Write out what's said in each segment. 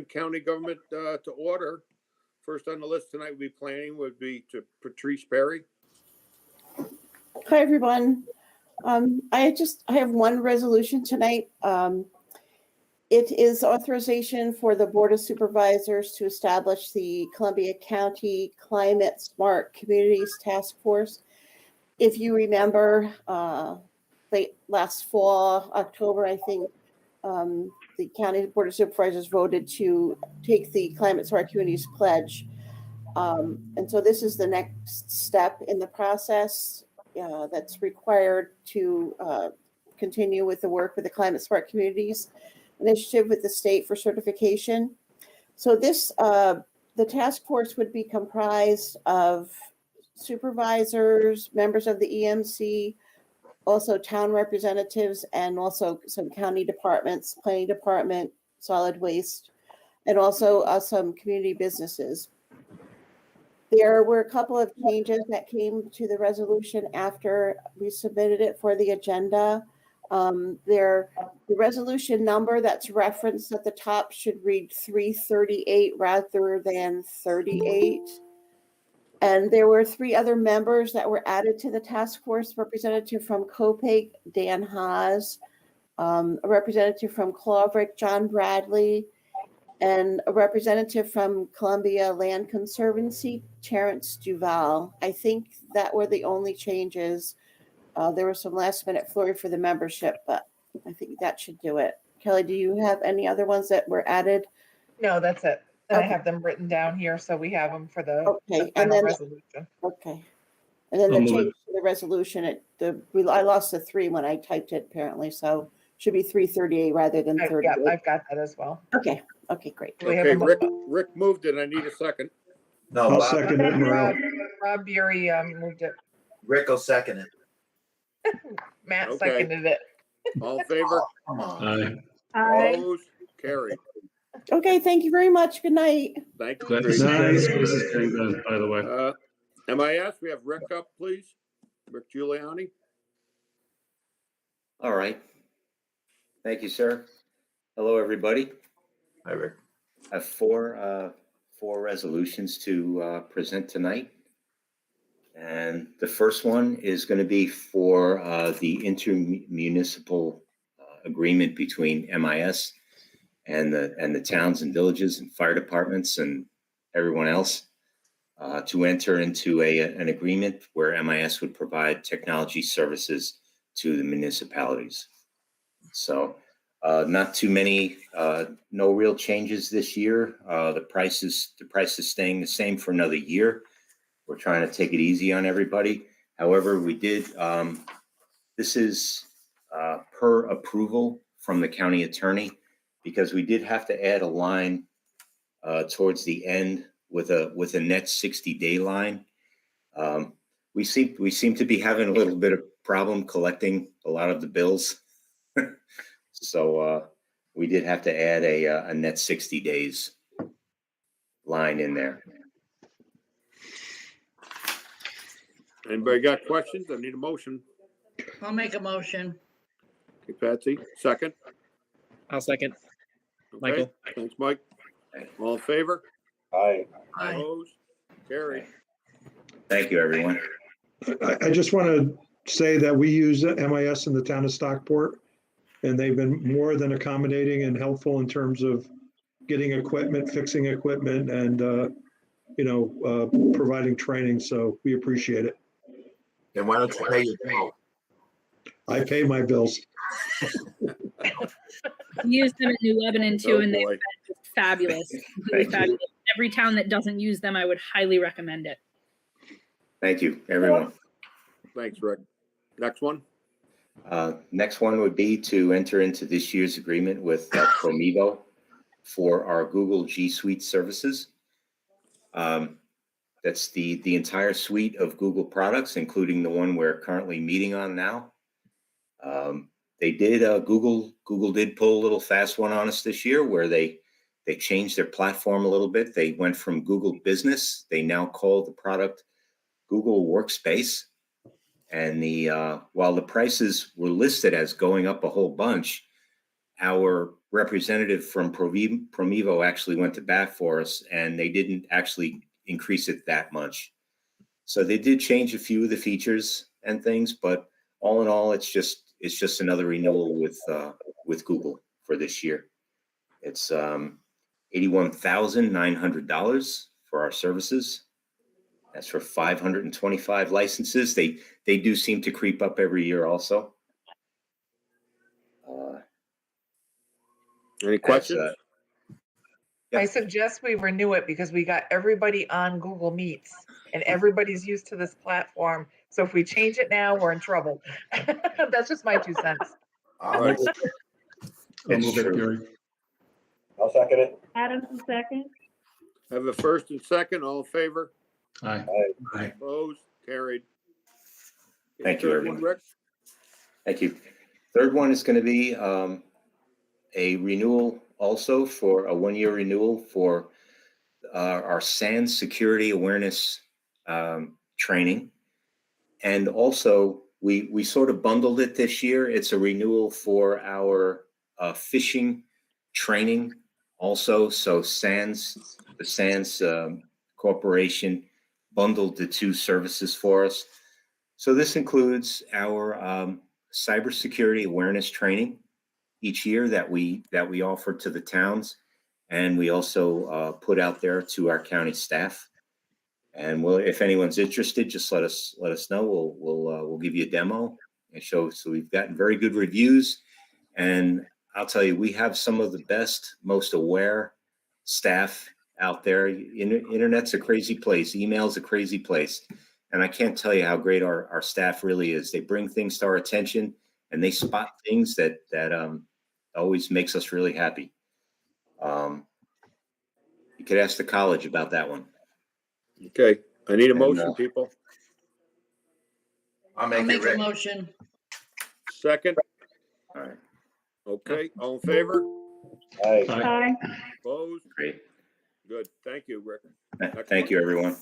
county government to order. First on the list tonight would be to Patrice Perry. Hi, everyone. I have one resolution tonight. It is authorization for the Board of Supervisors to establish the Columbia County Climate Smart Communities Task Force. If you remember, late last fall, October, I think, the County Board of Supervisors voted to take the Climate Smart Communities Pledge. And so this is the next step in the process that's required to continue with the work with the Climate Smart Communities Initiative with the state for certification. So this, the task force would be comprised of supervisors, members of the EMC, also town representatives, and also some county departments, planning department, solid waste, and also some community businesses. There were a couple of changes that came to the resolution after we submitted it for the agenda. The resolution number that's referenced at the top should read 338 rather than 38. And there were 3 other members that were added to the task force: representative from Copake, Dan Haas, a representative from Cloverick, John Bradley, and a representative from Columbia Land Conservancy, Terrence Duval. I think that were the only changes. There was some last minute flurry for the membership, but I think that should do it. Kelly, do you have any other ones that were added? No, that's it. And Okay. I have them written down here, so we have them for the Okay, and final then resolution. okay, and then I'll the move change to the resolution. I lost the 3 when I typed it apparently, so should be 338 rather than 38. Yeah, I've got that as well. Okay, great. Do we have Okay, a Rick moved it. I need a second. No, I'll Bob, second it, Merle. Rob Bury moved it. Rick will second it. Matt Okay. seconded it. All in favor? Come on. Aye. Opposed? Carried. Okay, thank you very much. Good night. Thank you. Glad to Patrice. see that space is getting done, by the way. MIS, we have Rick up, please. Rick Giuliani. All right. Thank you, sir. Hello, everybody. Hi, Rick. I have four resolutions to present tonight. And the first one is going to be for the intermunicipal agreement between MIS and the towns and villages and fire departments and everyone else to enter into an agreement where MIS would provide technology services to the municipalities. So not too many, no real changes this year. The price is staying the same for another year. We're trying to take it easy on everybody. However, we did, this is per approval from the county attorney, because we did have to add a line towards the end with a net 60-day line. We seem to be having a little bit of problem collecting a lot of the bills. So we did have to add a net 60 days line in there. Anybody got questions? I need a motion. I'll make a motion. Okay, Patsy, second. I'll second. Okay, Michael. thanks, Mike. All in favor? Aye. Aye. Opposed? Carried. Thank you, everyone. I just want to say that we use MIS in the town of Stockport, and they've been more than accommodating and helpful in terms of getting equipment, fixing equipment, and providing training. So we appreciate it. Then why don't you pay your bill? I pay my bills. Use them in New Lebanon too, Oh, and they've boy. been just fabulous. Completely Thank you. fabulous. Every town that doesn't use them, I would highly recommend it. Thank you, everyone. Thanks, Rick. Next one. Next one would be to enter into this year's agreement with Promevo for our Google G Suite services. That's the entire suite of Google products, including the one we're currently meeting on now. They did Google did pull a little fast one on us this year, where they changed their platform a little bit. They went from Google Business. They now call the product Google Workspace. And while the prices were listed as going up a whole bunch, our representative from Promevo actually went to bat for us, and they didn't actually increase it that much. So they did change a few of the features and things, but all in all, it's just another renewal with Google for this year. It's $81,900 for our services. That's for 525 licenses. They do seem to creep up every year also. Any questions? Yeah. I suggest we renew it because we got everybody on Google Meets and everybody's used to this platform. So if we change it now, we're in trouble. That's just my 2 cents. Right. It's true. I'll second it. Adams, second. Have a first and second, all in favor? Aye. Aye. Opposed? Carried. Thank you, Third one, everyone. Rick? Thank you. Third one is going to be a renewal also for a 1-year renewal for our SANS security awareness training. And also we sort of bundled it this year. It's a renewal for our phishing training also. So the SANS Corporation bundled the 2 services for us. So this includes our cybersecurity awareness training each year that we offer to the towns, and we also put out there to our county staff. And if anyone's interested, just let us know. We'll give you a demo and show. So we've gotten very good reviews, and I'll tell you, we have some of the best, most aware staff out there. Internet's a crazy place. Email's a crazy place. And I can't tell you how great our staff really is. They bring things to our attention, and they spot things that always makes us really happy. You could ask the college about that one. Okay, I need a And, motion, people. I'll I'll make it, make a Rick. motion. Second, All right, okay, all in favor? Aye. Aye. Opposed? great. Good, thank you, Rick. Thank you, everyone.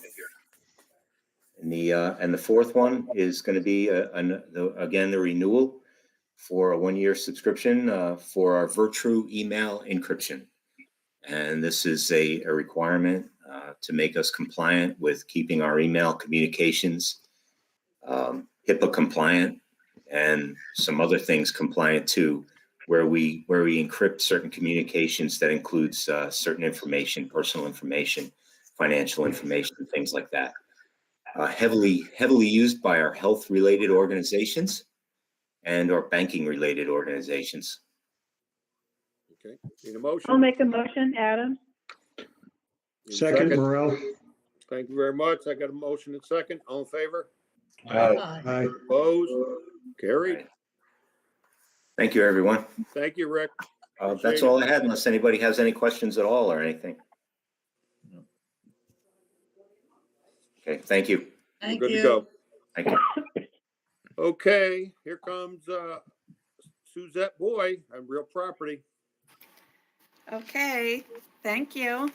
And the fourth one is going to be again the renewal for a 1-year subscription for our Virtru email encryption. And this is a requirement to make us compliant with keeping our email communications HIPAA compliant and some other things compliant too, where we encrypt certain communications that includes certain information, personal information, financial information, things like that. Heavily used by our health related organizations and our banking related organizations. Okay, need a motion? I'll make a motion, Adams. Need a Second, Morel. Thank you very much. I got a motion and second, all in favor? Aye. Aye. Opposed? Carried. Thank you, everyone. Thank you, Rick. That's all I had, unless anybody has any questions at all or anything. Okay, thank you. Thank Good to you. go. Thank you. Okay, here comes Suzette Boy on real property. Okay, thank you.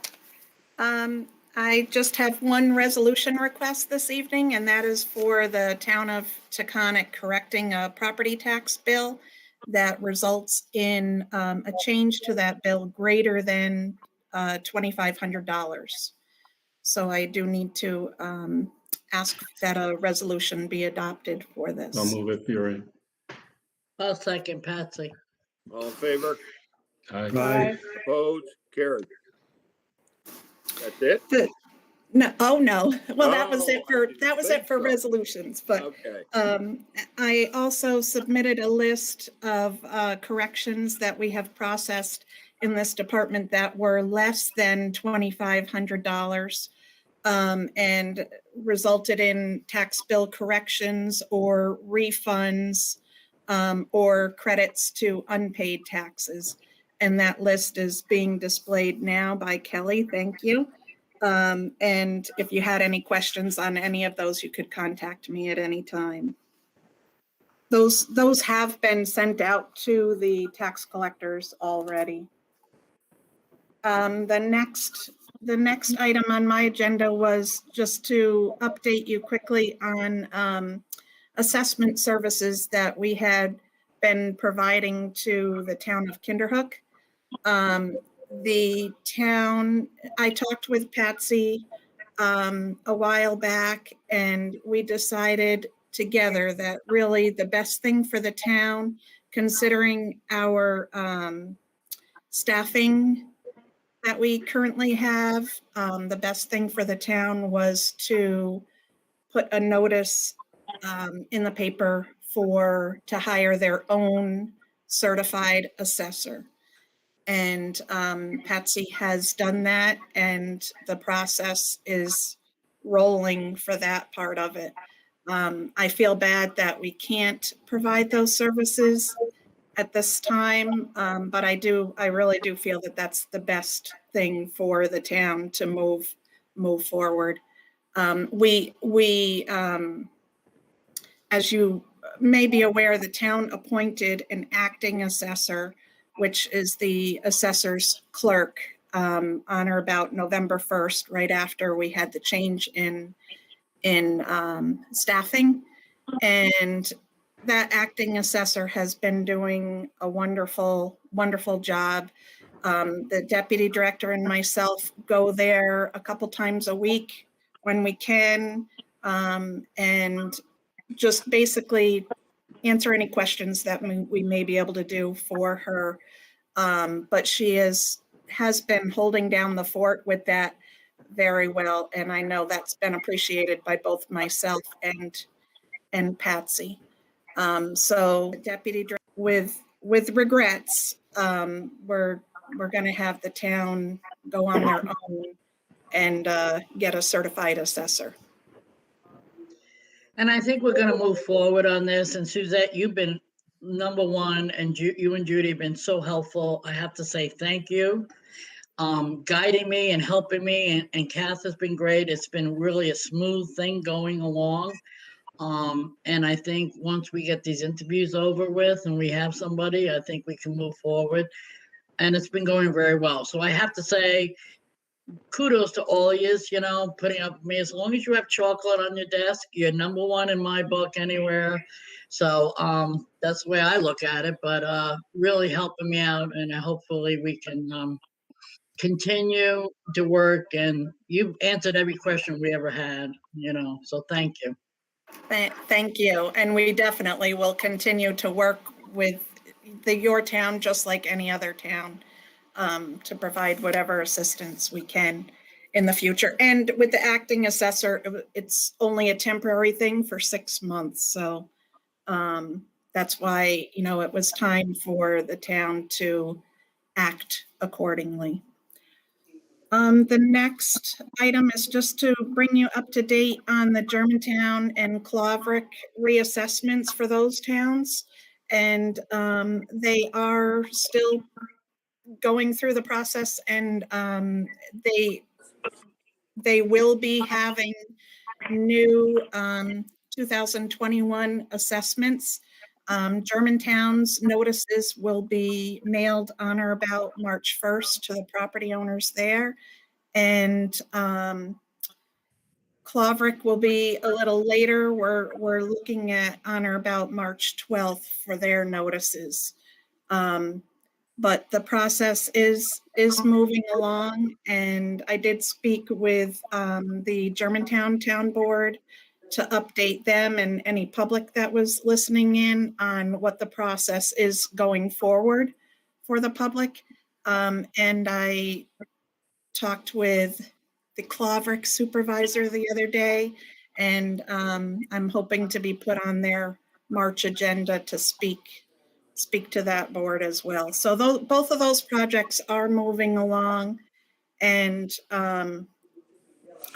I just have one resolution request this evening, and that is for the town of Taconic correcting a property tax bill that results in a change to that bill greater than $2,500. So I do need to ask that a resolution be adopted for this. I'll move it, Fury. I'll second Patsy. All in favor? Aye. Opposed? Carried. That's it? No, oh, no. Well, that was Oh, it for, I didn't that was think it for so. resolutions, but Okay. I also submitted a list of corrections that we have processed in this department that were less than $2,500 and resulted in tax bill corrections or refunds or credits to unpaid taxes. And that list is being displayed now by Kelly. Thank you. And if you had any questions on any of those, you could contact me at any time. Those have been sent out to the tax collectors already. The next item on my agenda was just to update you quickly on assessment services that we had been providing to the town of Kinderhook. The town, I talked with Patsy a while back, and we decided together that really the best thing for the town, considering our staffing that we currently have, the best thing for the town was to put a notice in the paper to hire their own certified assessor. And Patsy has done that, and the process is rolling for that part of it. I feel bad that we can't provide those services at this time, but I really do feel that that's the best thing for the town to move forward. As you may be aware, the town appointed an acting assessor, which is the assessor's clerk, on or about November 1st, right after we had the change in staffing. And that acting assessor has been doing a wonderful, wonderful job. The deputy director and myself go there a couple times a week when we can, and just basically answer any questions that we may be able to do for her. But she has been holding down the fort with that very well, and I know that's been appreciated by both myself and Patsy. So deputy director, with regrets, we're going to have the town go on their own and get a certified assessor. And I think we're going to move forward on this. And Suzette, you've been number one, and you and Judy have been so helpful. I have to say thank you, guiding me and helping me. And Kath has been great. It's been really a smooth thing going along. And I think once we get these interviews over with and we have somebody, I think we can move forward. And it's been going very well. So I have to say, kudos to all of you, putting up with me. As long as you have chocolate on your desk, you're number one in my book anywhere. So that's the way I look at it, but really helping me out. And hopefully we can continue to work. And you've answered every question we ever had, so thank you. Thank you. And we definitely will continue to work with your town, just like any other town, to provide whatever assistance we can in the future. And with the acting assessor, it's only a temporary thing for 6 months. So that's why, it was time for the town to act accordingly. The next item is just to bring you up to date on the Germantown and Claverick reassessments for those towns. And they are still going through the process, and they will be having new 2021 assessments. Germantown's notices will be mailed on or about March 1st to the property owners there. And Claverick will be a little later. We're looking at on or about March 12th for their notices. But the process is moving along, and I did speak with the Germantown Town Board to update them and any public that was listening in on what the process is going forward for the public. And I talked with the Claverick supervisor the other day, and I'm hoping to be put on their March agenda to speak to that board as well. So both of those projects are moving along, and I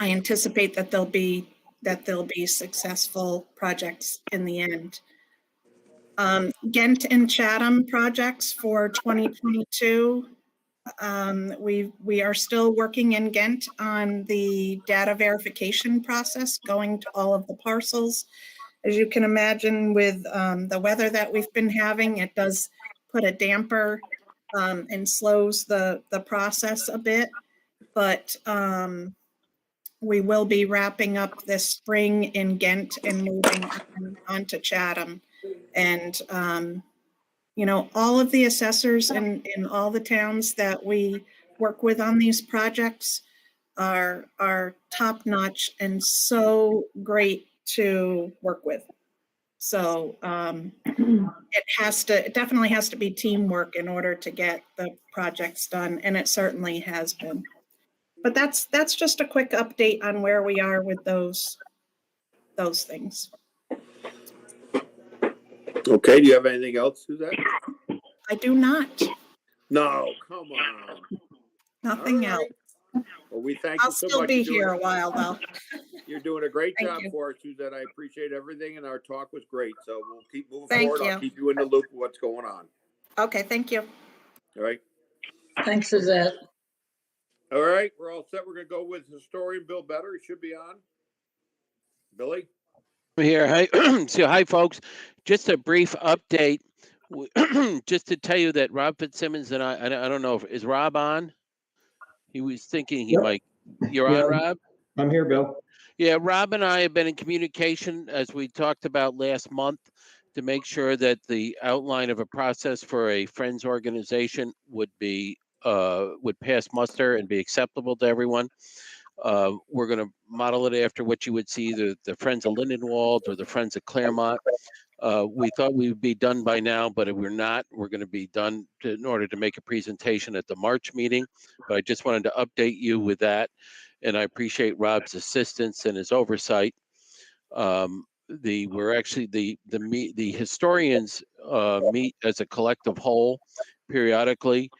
anticipate that they'll be successful projects in the end. Ghent and Chatham projects for 2022. We are still working in Ghent on the data verification process, going to all of the parcels. As you can imagine, with the weather that we've been having, it does put a damper and slows the process a bit. But we will be wrapping up this spring in Ghent and moving on to Chatham. And You know, all of the assessors in all the towns that we work with on these projects are top notch and so great to work with. So it definitely has to be teamwork in order to get the projects done, and it certainly has been. But that's just a quick update on where we are with those things. Okay, do you have anything else, Suzette? I do not. No, come on. Nothing All else. right. Well, we thank I'll you so still much. be You're doing here a while though. You're doing a great Thank job you. for us, Suzette. I appreciate everything, and our talk was great. So we'll keep moving Thank forward. I'll you. keep you in the loop of what's going on. Okay, thank you. All right. Thanks, Suzette. All right, we're all set. We're gonna go with historian Bill Better. He should be on. Billy? Here. Hi. So, hi, folks. Just a brief update. Just to tell you that Rob Fitzsimmons and I don't know if is Rob on. He was thinking he Yep. might. You're Yeah. on, Rob? I'm here, Bill. Yeah, Rob and I have been in communication as we talked about last month to make sure that the outline of a process for a Friends organization would pass muster and be acceptable to everyone. We're going to model it after what you would see the Friends of Lindenwold or the Friends of Claremont. We thought we would be done by now, but if we're not, we're going to be done in order to make a presentation at the March meeting. But I just wanted to update you with that. And I appreciate Rob's assistance and his oversight. We're actually the historians meet as a collective whole periodically.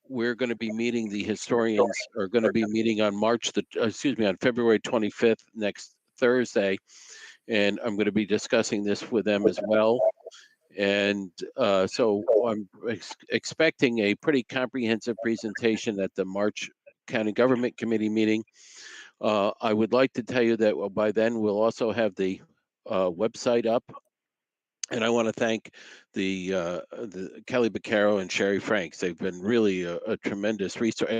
We're going to be meeting. The historians are going to be meeting on on February 25th, next Thursday, and I'm going to be discussing this with them as well. And so I'm expecting a pretty comprehensive presentation at the March County Government Committee meeting. I would like to tell you that by then we'll also have the website up. And I want to thank the Kelly Beccaro and Sherry Franks. They've been really a tremendous resource,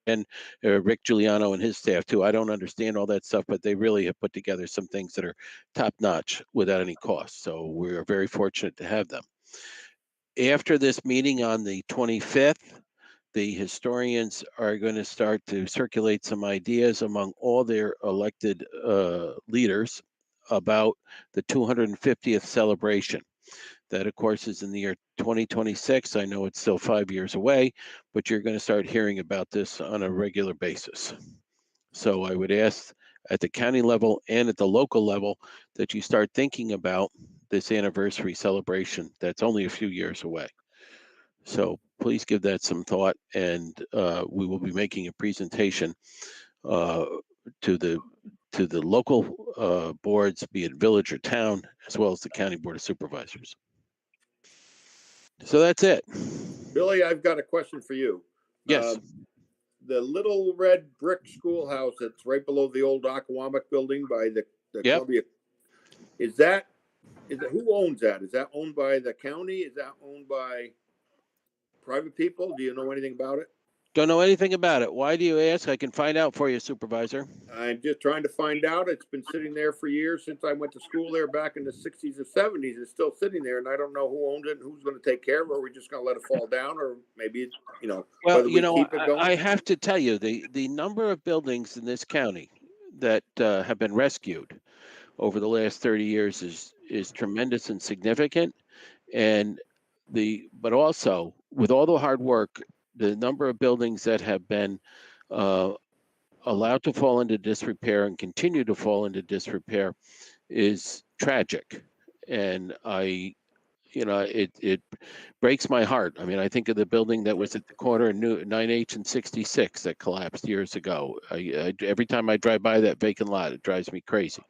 and Rick Giuliano and his staff too. I don't understand all that stuff, but they really have put together some things that are top notch without any cost. So we are very fortunate to have them. After this meeting on the 25th, the historians are going to start to circulate some ideas among all their elected leaders about the 250th celebration. That, of course, is in the year 2026. I know it's still 5 years away, but you're going to start hearing about this on a regular basis. So I would ask at the county level and at the local level that you start thinking about this anniversary celebration that's only a few years away. So please give that some thought, and we will be making a presentation to the local boards, be it village or town, as well as the County Board of Supervisors. So that's it. Billy, I've got a question for you. Yes. The little red brick schoolhouse that's right below the old Aquamic building by the Yep. Columbia. Who owns that? Is that owned by the county? Is that owned by private people? Do you know anything about it? Don't know anything about it. Why do you ask? I can find out for you, Supervisor. I'm just trying to find out. It's been sitting there for years since I went to school there back in the 60s and 70s. It's still sitting there, and I don't know who owns it and who's going to take care of it. Or we're just going to let it fall down, or maybe, Well, whether we keep it going. I have to tell you, the number of buildings in this county that have been rescued over the last 30 years is tremendous and significant. And but also with all the hard work, the number of buildings that have been allowed to fall into disrepair and continue to fall into disrepair is tragic. And it breaks my heart. I mean, I think of the building that was at the corner of 9H and 66 that collapsed years ago. Every time I drive by that vacant lot, it drives me crazy.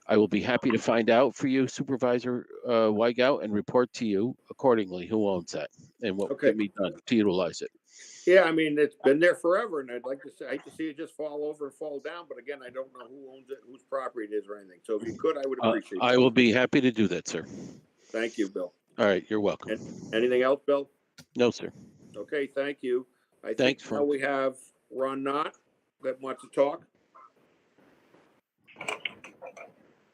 I will be happy to find out for you, Supervisor Weigelt, and report to you accordingly who owns that and what can be done to utilize it. Yeah, I mean, it's been there forever, and I'd hate to see it just fall over and fall down. But again, I don't know who owns it, whose property it is, or anything. So if you could, I would appreciate it. I will be happy to do that, sir. Thank you, Bill. All right, you're welcome. Anything else, Bill? No, sir. Okay, thank you. I Thanks, think now we have Ron Knott that wants to talk.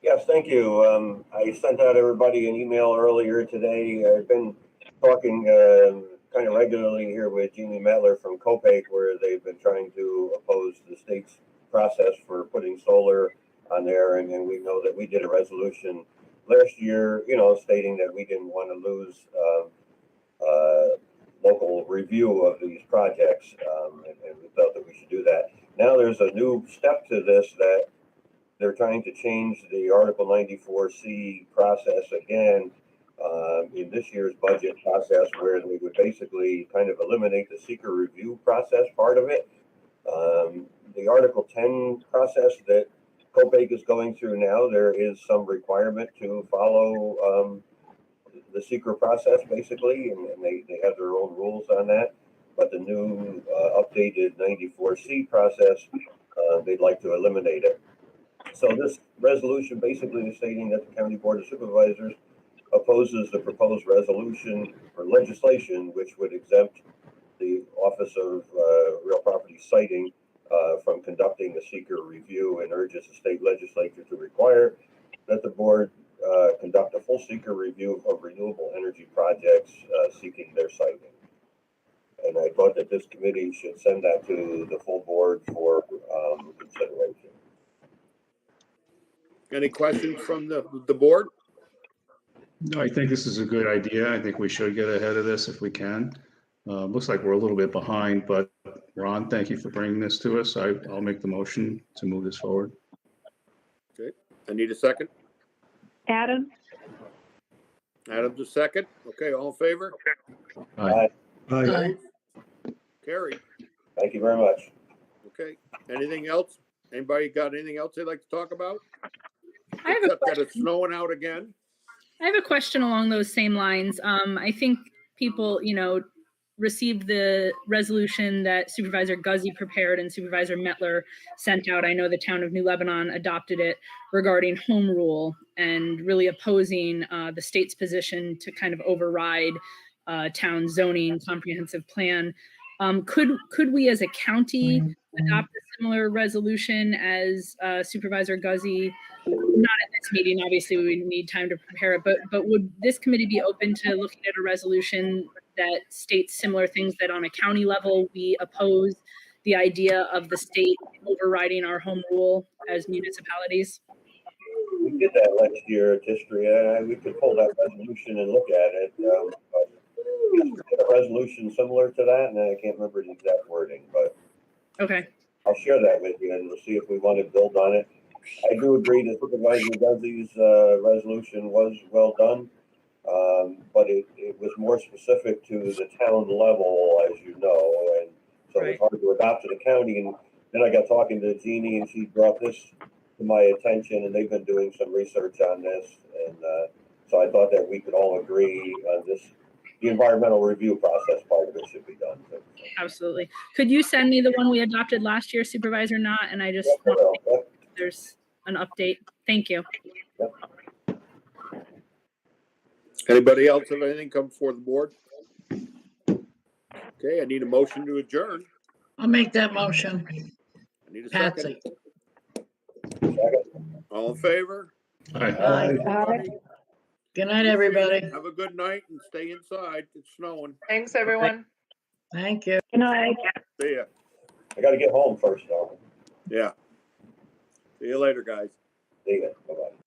Yes, Yes, thank you. I sent out everybody an email earlier today. I've been talking kind of regularly here with Jeannie Metler from Copake, where they've been trying to oppose the state's process for putting solar on there. And then we know that we did a resolution last year, stating that we didn't want to lose local review of these projects, and we felt that we should do that. Now there's a new step to this, that they're trying to change the Article 94C process again in this year's budget process, where they would basically kind of eliminate the seeker review process part of it. The Article 10 process that Copake is going through now, there is some requirement to follow the seeker process basically, and they have their own rules on that. But the new updated 94C process, they'd like to eliminate it. So this resolution basically is stating that the County Board of Supervisors opposes the proposed resolution or legislation which would exempt the Office of Real Property Siting from conducting a seeker review, and urges the state legislature to require that the board conduct a full seeker review of renewable energy projects seeking their siting. And I thought that this committee should send that to the full board for consideration. Any questions from the board? No, I think this is a good idea. I think we should get ahead of this if we can. Looks like we're a little bit behind, but Ron, thank you for bringing this to us. I'll make the motion to move this forward. Okay, I need a second. Adam? Adam's a second. Okay, all in favor? Aye. Aye. Carrie. Thank you very much. Okay, anything else? Anybody got anything else they'd like to talk about? I have a Except that it's question. snowing out again. I have a question along those same lines. I think people, received the resolution that Supervisor Guzzi prepared and Supervisor Metler sent out. I know the town of New Lebanon adopted it regarding home rule and really opposing the state's position to kind of override town zoning comprehensive plan. Could we as a county adopt a similar resolution as Supervisor Guzzi? Not at this meeting, obviously we would need time to prepare it, but would this committee be open to looking at a resolution that states similar things, that on a county level, we oppose the idea of the state overriding our home rule as municipalities? We did that last year at history. We could pull that resolution and look at it. But we did a resolution similar to that, and I can't remember the exact wording, but Okay. I'll share that with you and we'll see if we want to build on it. I do agree that Supervisor Guzzi's resolution was well done, but it was more specific to the town level, as you know, and so it was hard to adopt to the county. And then I got talking to Jeannie, and she brought this to my attention, and they've been doing some research on this, and so I thought that we could all agree on this. The environmental review process part of it should be done too. Absolutely. Could you send me the one we adopted last year, Supervisor Knott? And I just want to make sure there's an update. Thank you. Anybody else have anything come before the board? Okay, I need a motion to adjourn. I'll make that motion. I need a second. Patsy. All in favor? Aye. Good night, everybody. Have a good night and stay inside. It's snowing. Thanks, everyone. Thank you. Good night. See ya. I got to get home first, though. Yeah. See you later, guys. See ya. Bye-bye.